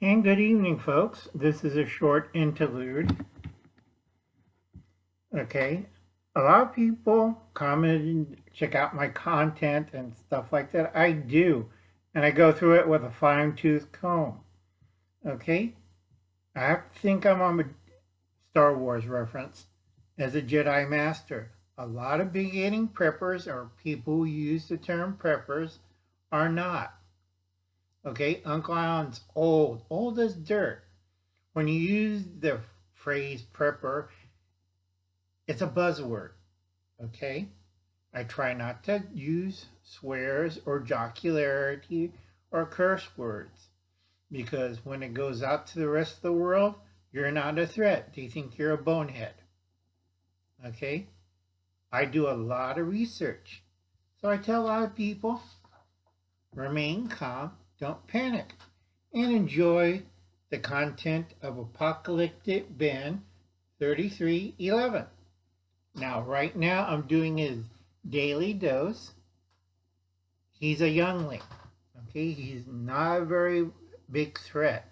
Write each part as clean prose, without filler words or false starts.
And good evening, folks. This is a short interlude. Okay. A lot of people comment and check out my content and stuff like that. I do. And I go through it with a fine-tooth comb. Okay. I have to think I'm on a Star Wars reference as a Jedi Master. A lot of beginning preppers or people who use the term preppers are not. Okay. Uncle Alan's old as dirt. When you use the phrase prepper, it's a buzzword, okay? I try not to use swears or jocularity or curse words because when it goes out to the rest of the world, you're not a threat. They think you're a bonehead, okay? I do a lot of research. So I tell a lot of people, remain calm, don't panic, and enjoy the content of Apocalyptic Ben 3311. Now, right now, I'm doing his daily dose. He's a youngling, okay? He's not a very big threat.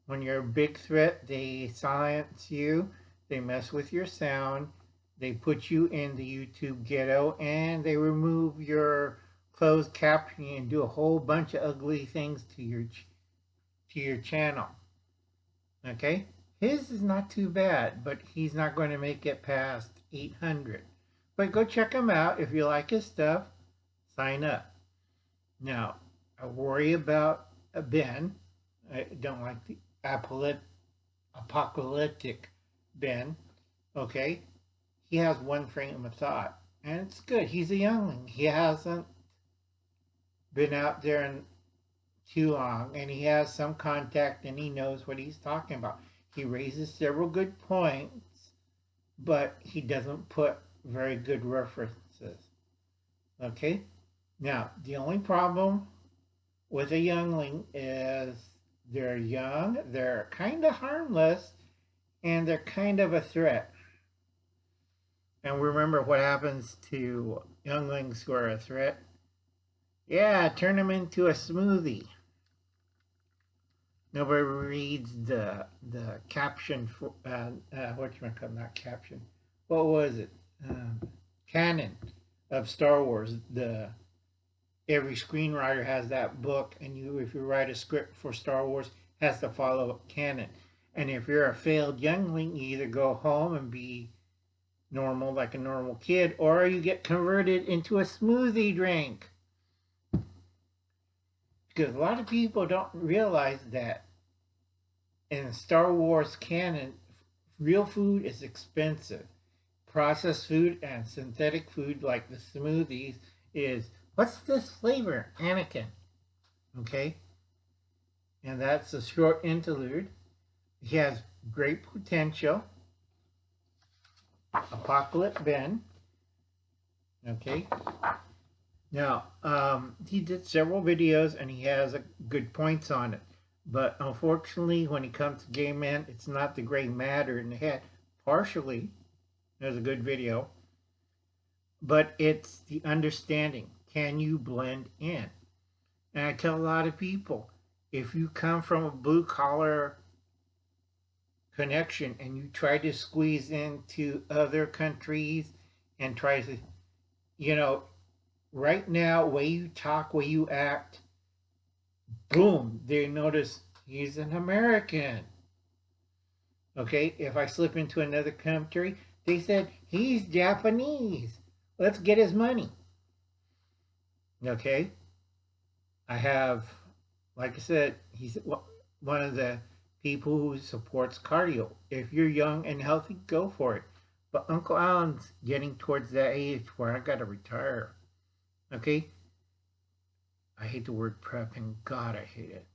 When you're a big threat, they silence you, they mess with your sound, they put you in the YouTube ghetto, and they remove your closed captioning and do a whole bunch of ugly things to your channel. Okay? His is not too bad, but he's not going to make it past 800. But go check him out. If you like his stuff, sign up. Now, I worry about Ben. I don't like the apocalyptic Ben. Okay? He has one frame of thought, and it's good. He's a youngling. He hasn't been out there in too long, and he has some contact, and he knows what he's talking about. He raises several good points, but he doesn't put very good references. Okay? Now, the only problem with a youngling is they're young, they're kind of harmless, and they're kind of a threat. And remember what happens to younglings who are a threat? Yeah, turn them into a smoothie. Nobody reads the caption for not caption. What was it? Canon of Star Wars. Every screenwriter has that book, and if you write a script for Star Wars, has to follow canon. And if you're a failed youngling, you either go home and be normal like a normal kid, or you get converted into a smoothie drink. Because a lot of people don't realize that in Star Wars canon, real food is expensive. Processed food and synthetic food like the smoothies is, what's this flavor? Anakin. Okay? And that's a short interlude. He has great potential. Apocalypse Ben. Okay? Now, he did several videos and he has good points on it. But unfortunately, when it comes to gay men, it's not the gray matter in the head. Partially, there's a good video. But it's the understanding. Can you blend in? And I tell a lot of people, if you come from a blue-collar connection and you try to squeeze into other countries and try to, right now, way you talk, way you act, boom, they notice he's an American. Okay, if I slip into another country, they said, he's Japanese. Let's get his money. Okay, I have, like I said, he's one of the people who supports cardio. If you're young and healthy, go for it. But Uncle Alan's getting towards that age where I gotta retire. Okay, I hate the word prepping. God, I hate it.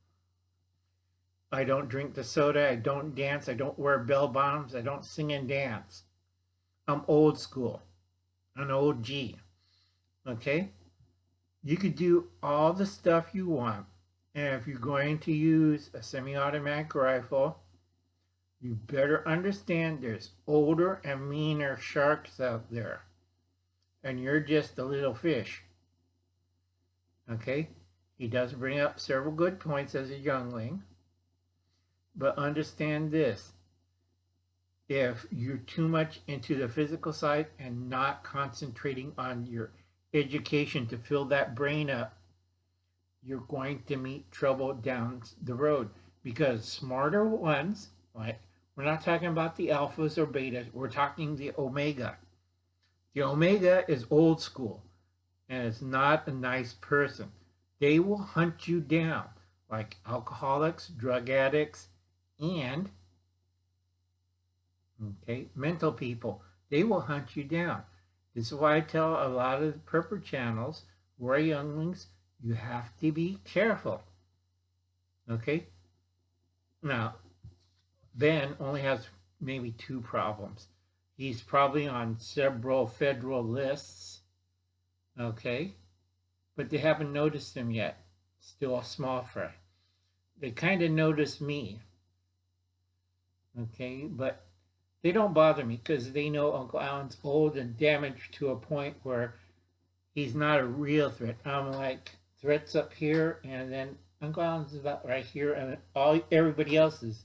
I don't drink the soda. I don't dance. I don't wear bell bottoms. I don't sing and dance. I'm old school. An OG. Okay? You could do all the stuff you want. And if you're going to use a semi-automatic rifle, you better understand there's older and meaner sharks out there. And you're just a little fish. Okay? He does bring up several good points as a youngling. But understand this. If you're too much into the physical side and not concentrating on your education to fill that brain up, you're going to meet trouble down the road, because smarter ones, like, we're not talking about the alphas or betas, we're talking the omega. The omega is old school and is not a nice person. They will hunt you down, like alcoholics, drug addicts, and mental people. They will hunt you down. This is why I tell a lot of the prepper channels, who are younglings, you have to be careful. Okay? Now, Ben only has maybe 2 problems. He's probably on several federal lists. Okay? But they haven't noticed him yet. Still a small fry. They kind of noticed me. Okay? But they don't bother me because they know Uncle Alan's old and damaged to a point where he's not a real threat. I'm like, threats up here, and then Uncle Alan's about right here, and everybody else is.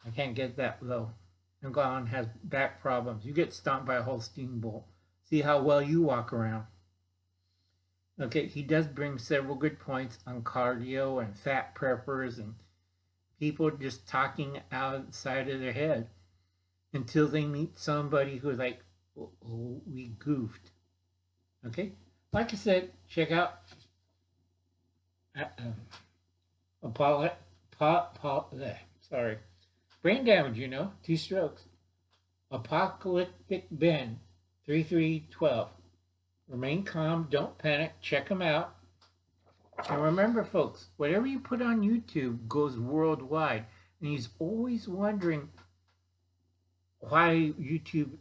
I can't get that low. Uncle Alan has back problems. You get stomped by a Holstein bull. See how well you walk around. Okay, he does bring several good points on cardio and fat preppers and people just talking outside of their head until they meet somebody who's like, oh, we goofed. Okay, like I said, check out sorry, brain damage, 2 strokes. Apocalyptic Ben 3312. Remain calm, don't panic, check them out. And remember, folks, whatever you put on YouTube goes worldwide. And he's always wondering why YouTube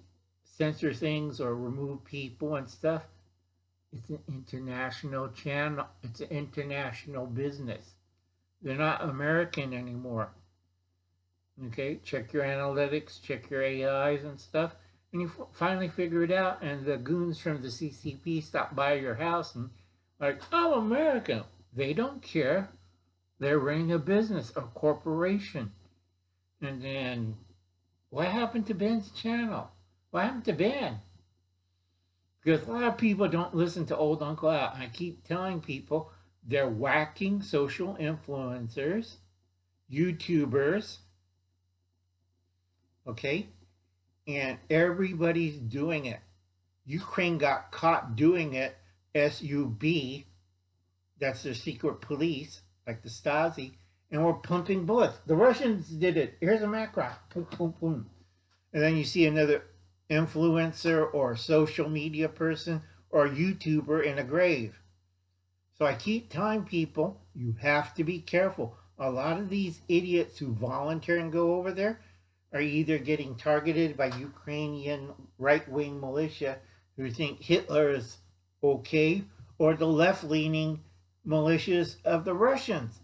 censor things or remove people and stuff. It's an international channel. It's an international business. They're not American anymore. Okay, check your analytics, check your AIs and stuff. And you finally figure it out, and the goons from the CCP stop by your house and like, I'm American. They don't care. They're running a business, a corporation. And then, what happened to Ben's channel? What happened to Ben? Because a lot of people don't listen to old Uncle Al. I keep telling people they're whacking social influencers, YouTubers, okay? And everybody's doing it. Ukraine got caught doing it, SUB, that's their secret police, like the Stasi, and we're pumping bullets. The Russians did it. Here's a macro, boom, boom, boom. And then you see another influencer or social media person or YouTuber in a grave. So I keep telling people, you have to be careful. A lot of these idiots who volunteer and go over there are either getting targeted by Ukrainian right-wing militia who think Hitler is okay, or the left-leaning militias of the Russians,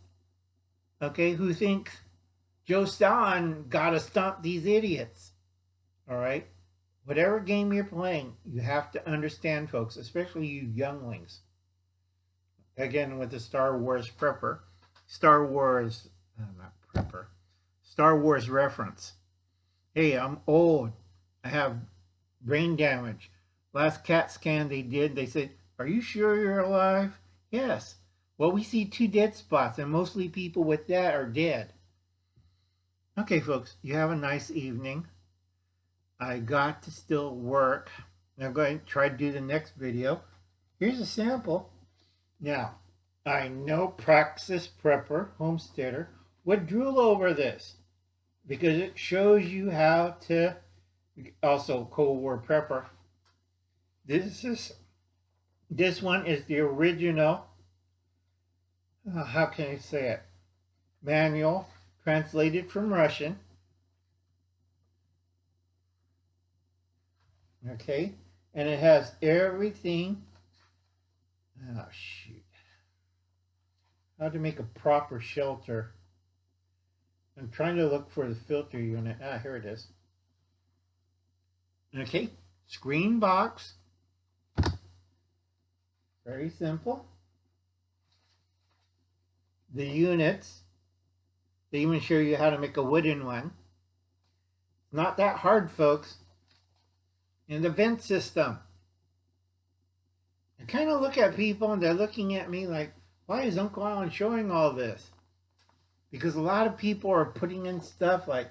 okay, who think Joe Stalin got to stomp these idiots, all right? Whatever game you're playing, you have to understand, folks, especially you younglings. Again, with the Star Wars prepper, Star Wars reference. Hey, I'm old. I have brain damage. Last CAT scan they did, they said, are you sure you're alive? Yes. Well, we see 2 dead spots, and mostly people with that are dead. Okay, folks, you have a nice evening. I got to still work. I'm going to try to do the next video. Here's a sample. Now, I know Praxis Prepper, Homesteader, would drool over this because it shows you how to, also Cold War Prepper. This one is the original, how can I say it, manual, translated from Russian. Okay, and it has everything. Oh, shoot. How to make a proper shelter. I'm trying to look for the filter unit. Ah, here it is. Okay, screen box. Very simple. The units. They even show you how to make a wooden one. Not that hard, folks. And the vent system. I kind of look at people and they're looking at me like, why is Uncle Alan showing all this? Because a lot of people are putting in stuff like,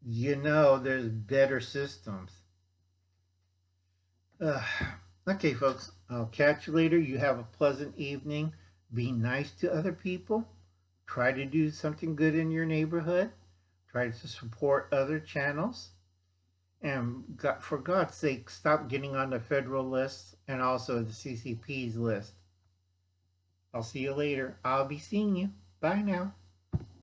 there's better systems. Okay, folks, I'll catch you later. You have a pleasant evening. Be nice to other people. Try to do something good in your neighborhood. Try to support other channels. And for God's sake, stop getting on the federal list and also the CCP's list. I'll see you later. I'll be seeing you. Bye now.